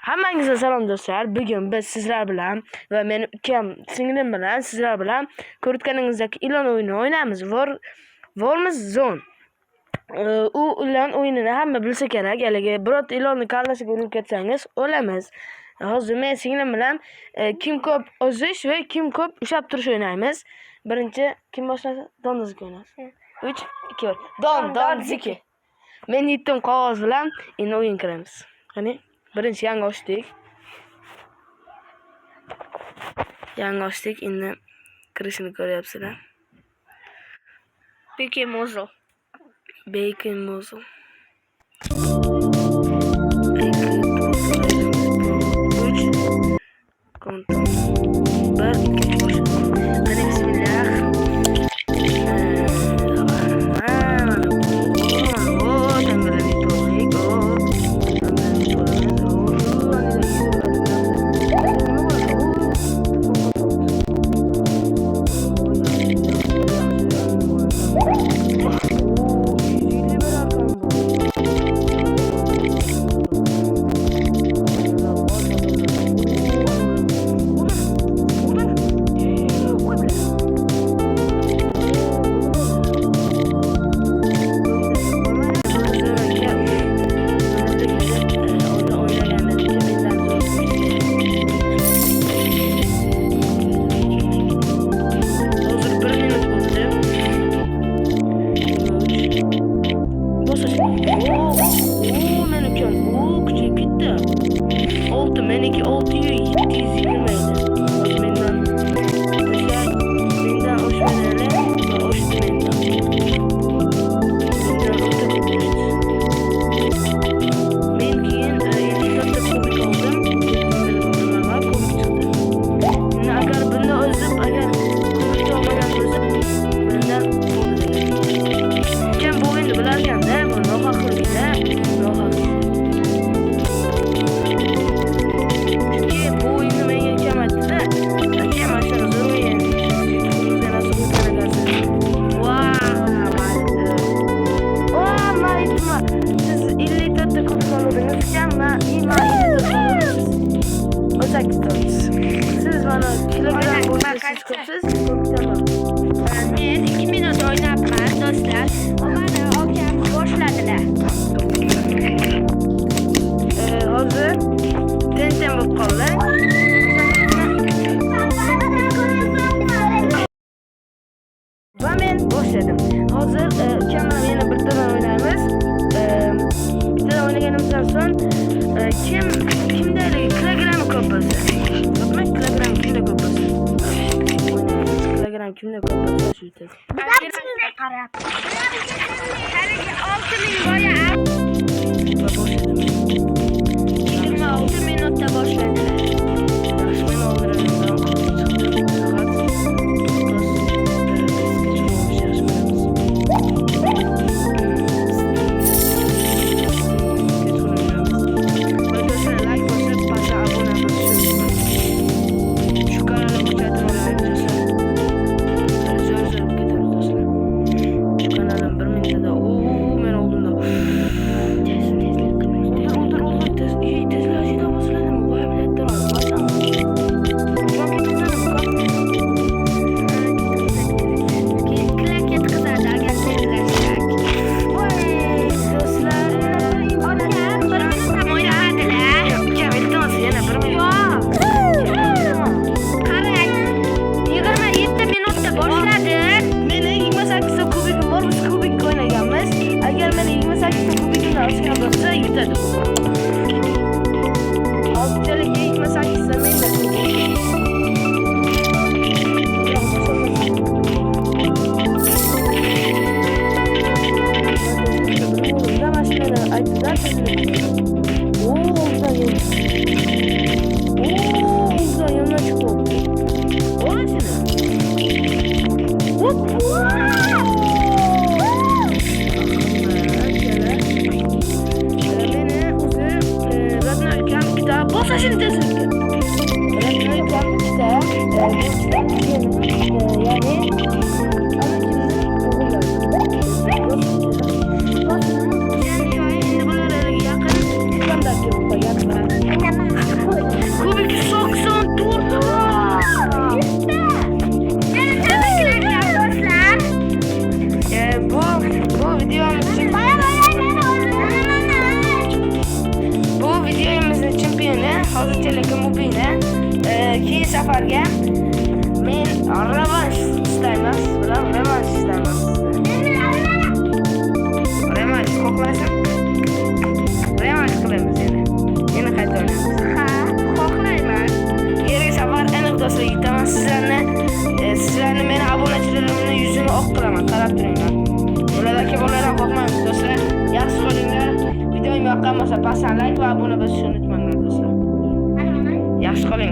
Hammangizga salom do'stlar. Bugun biz sizlar bilan va meni ukam, singlim bilan sizlar bilan ko'rayotganingizdek ilon o'yini o'ynaymiz. Worms Zone. U ilon o'yinini hamma bilsa kerak. Haligi birorta ilonni kallasiga urilib ketsangiz o'lamiz. Hozir men singlim bilan kim ko'p ozish va kim ko'p ushlab turish o'ynaymiz. Birinchi kim boshlasa? Donzik o'ynaymiz. 3 2 1. Donzik. Men yetdim qog'oz bilan endi o'yin kiramiz. Qani, birinchi yangi ochdik. Endi kirishini ko'ryapsizlar. Bacon muzzle. Siz bana kilogram boşluksuz kopsiz. Men 2 minut o'ynabman do'stlar. Mana okam boshladilar. Hozir tension bo'lib qoldi. Va men boshladim. Hozir ukam bilan yana bittadan o'ynaymiz. Bittadan o'ynaganimizdan so'ng kimda kilogram ko'p bo'lsa, kilogram kimda ko'p bo'lsa, kimda ko'p bo'lsa shu tez. Qarab. Haligi 6000 boya 26 minutda boshladilar. Yaxshi, men oldiraman. safarga men revanş istayman. Siz bilan revanş istayman. Revanş xohlasan? Revanş qilamiz yana. Yana qayta o'ynaymiz. Ha, xohlayman. Yerga safar aniq do'stlar yetaman. Sizlarni meni obunachilarimni yuzini oq qilaman. Qarab turinglar. Bulardagi bolalar qo'rqmaymiz do'stlar. Yaxshi bo'linglar. Videoga yoqqan bo'lsa, pastdan like va obuna bo'lishni unutmanglar do'stlar. Yaxshi qolinglar.